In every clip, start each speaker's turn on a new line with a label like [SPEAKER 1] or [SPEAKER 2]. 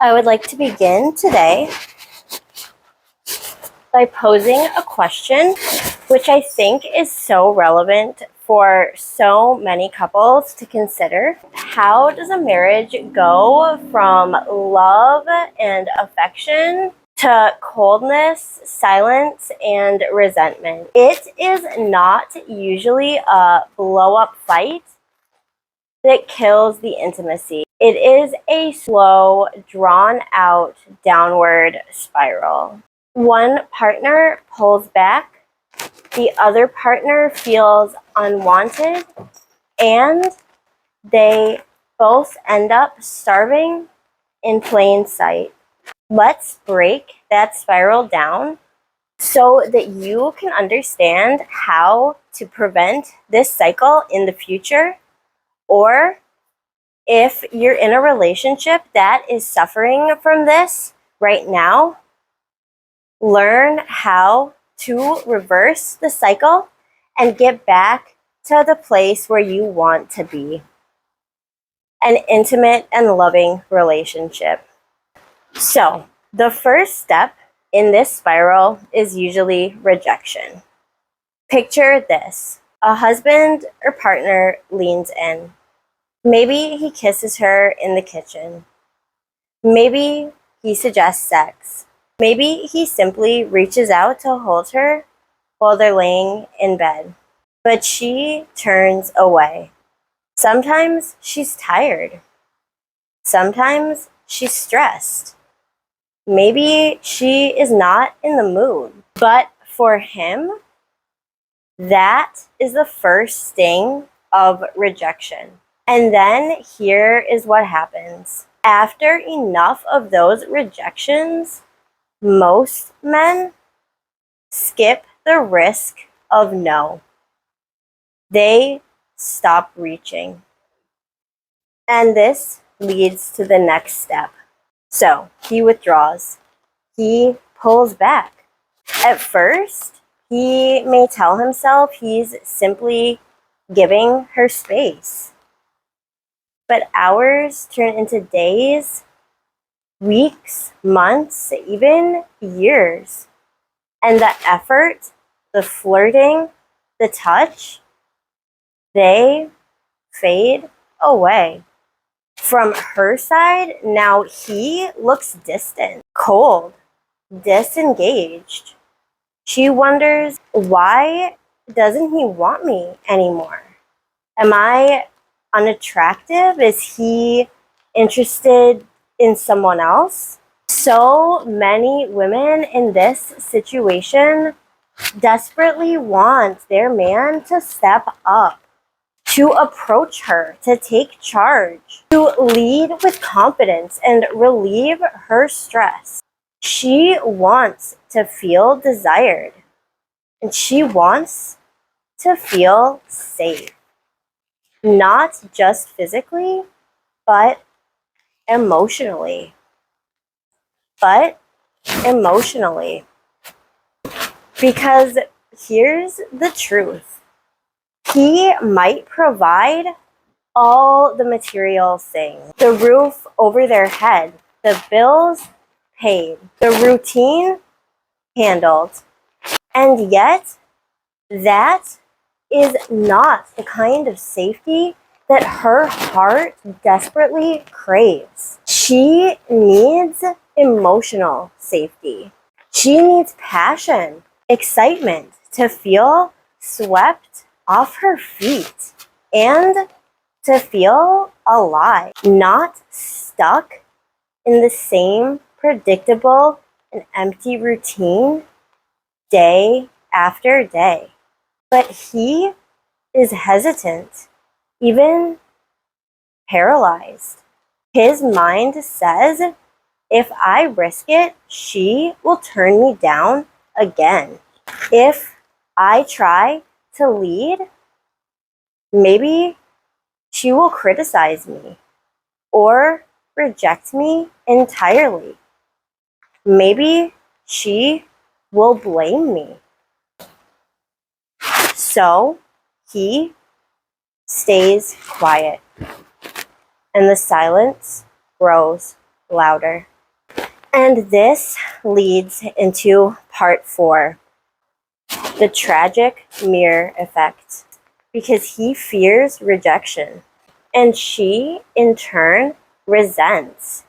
[SPEAKER 1] I would like to begin today by posing a question which I think is so relevant for so many couples to consider. How does a marriage go from love and affection to coldness, silence, and resentment? It is not usually a blow-up fight that kills the intimacy. It is a slow, drawn-out downward spiral. One partner pulls back, the other partner feels unwanted, and they both end up starving in plain sight. Let's break that spiral down so that you can understand how to prevent this cycle in the future, or if you're in a relationship that is suffering from this right now, learn how to reverse the cycle and get back to the place where you want to be. An intimate and loving relationship. So, the first step in this spiral is usually rejection. Picture this. A husband or partner leans in. Maybe he kisses her in the kitchen. Maybe he suggests sex. Maybe he simply reaches out to hold her while they're laying in bed. But she turns away. Sometimes she's tired. Sometimes she's stressed. Maybe she is not in the mood. But for him, that is the first sting of rejection. And then here is what happens. After enough of those rejections, most men skip the risk of no. They stop reaching. And this leads to the next step. So he withdraws. He pulls back. At first, he may tell himself he's simply giving her space. But hours turn into days, weeks, months, even years. And the effort, the flirting, the touch, they fade away. From her side, now he looks distant, cold, disengaged. She wonders, why doesn't he want me anymore? Am I unattractive? Is he interested in someone else? So many women in this situation desperately want their man to step up, to approach her, to take charge, to lead with confidence and relieve her stress. She wants to feel desired, and she wants to feel safe. Not just physically, but emotionally. Because here's the truth. He might provide all the material things. The roof over their head, the bills paid, the routine handled. And yet, that is not the kind of safety that her heart desperately craves. She needs emotional safety. She needs passion, excitement, to feel swept off her feet and to feel alive, not stuck in the same predictable and empty routine day after day. But he is hesitant, even paralyzed. His mind says, if I risk it, she will turn me down again. If I try to lead, maybe she will criticize me or reject me entirely. Maybe she will blame me. So he stays quiet, and the silence grows louder. And this leads into part 4, the tragic mirror effect, because he fears rejection. And she, in turn, resents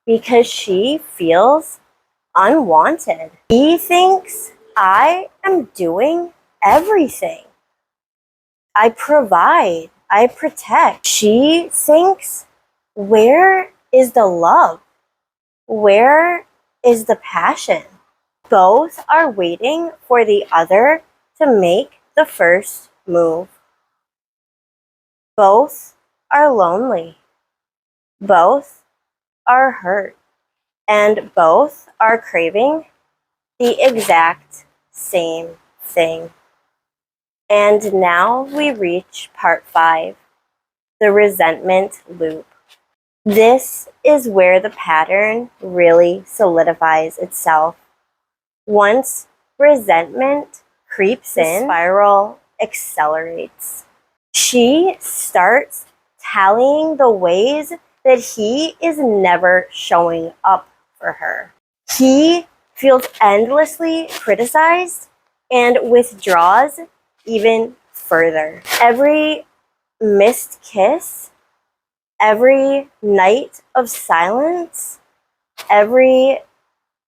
[SPEAKER 1] because she feels unwanted. He thinks, I am doing everything. I provide, I protect. She thinks, where is the love? Where is the passion? Both are waiting for the other to make the first move. Both are lonely. Both are hurt. And both are craving the exact same thing. And now we reach part 5, the resentment loop. This is where the pattern really solidifies itself. Once resentment creeps in, the spiral accelerates. She starts tallying the ways that he is never showing up for her. He feels endlessly criticized and withdraws even further. Every missed kiss, every night of silence, every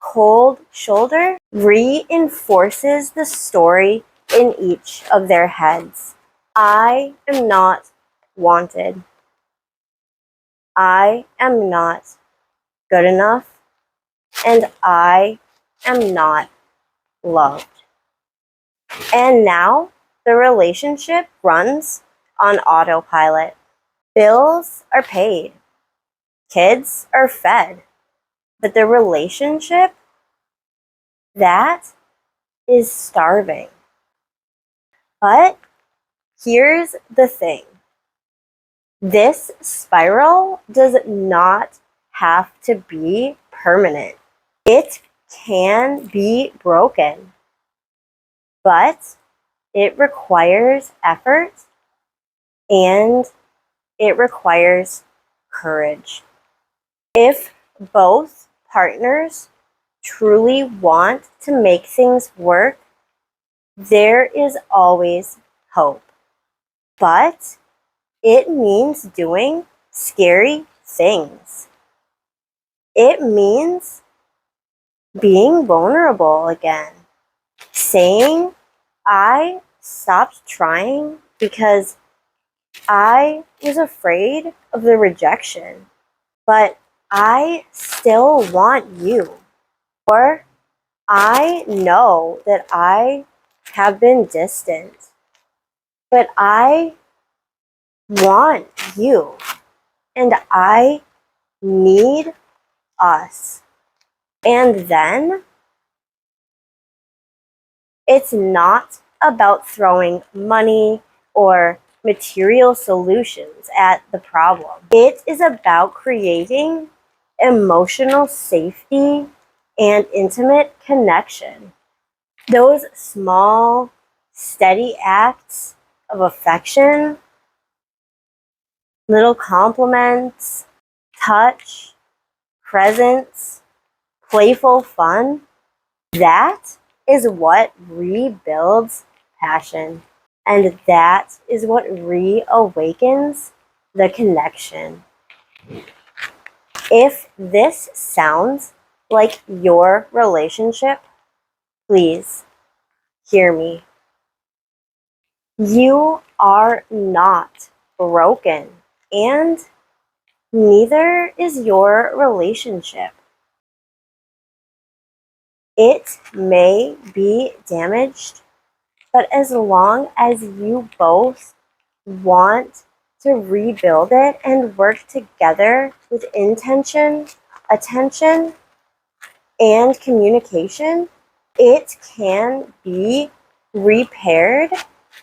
[SPEAKER 1] cold shoulder reinforces the story in each of their heads. I am not wanted. I am not good enough. And I am not loved. And now the relationship runs on autopilot. Bills are paid. Kids are fed. But the relationship, that is starving. But here's the thing. This spiral does not have to be permanent. It can be broken, but it requires effort and it requires courage. If both partners truly want to make things work, there is always hope. But it means doing scary things. It means being vulnerable again. Saying, I stopped trying because I was afraid of the rejection, but I still want you. Or I know that I have been distant, but I want you and I need us. And then it's not about throwing money or material solutions at the problem. It is about creating emotional safety and intimate connection. Those small, steady acts of affection, little compliments, touch, presence, playful fun, that is what rebuilds passion. And that is what reawakens the connection. If this sounds like your relationship, please hear me. You are not broken, and neither is your relationship. It may be damaged, but as long as you both want to rebuild it and work together with intention, attention, and communication, it can be repaired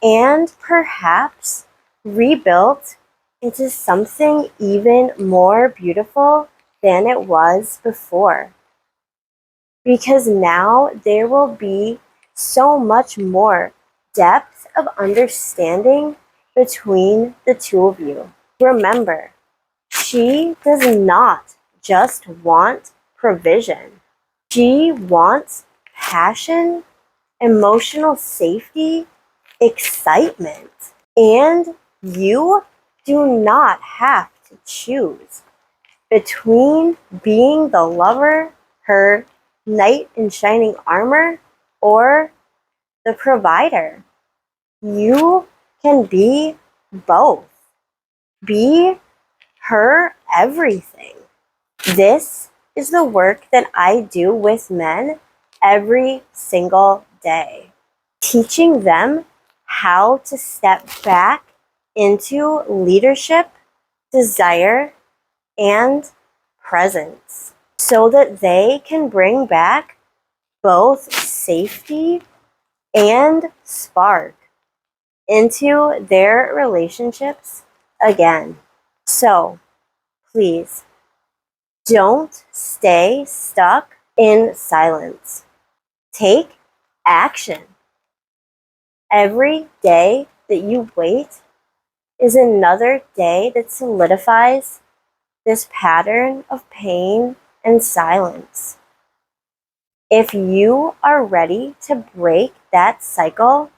[SPEAKER 1] and perhaps rebuilt into something even more beautiful than it was before. Because now there will be so much more depth of understanding between the two of you. Remember, she does not just want provision. She wants passion, emotional safety, excitement. And you do not have to choose between being the lover, her knight in shining armor, or the provider. You can be both. Be her everything. This is the work that I do with men every single day, teaching them how to step back into leadership, desire, and presence so that they can bring back both safety and spark into their relationships again. So please don't stay stuck in silence. Take action. Every day that you wait is another day that solidifies this pattern of pain and silence. If you are ready to break that cycle,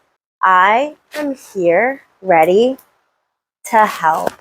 [SPEAKER 1] I am here ready to help.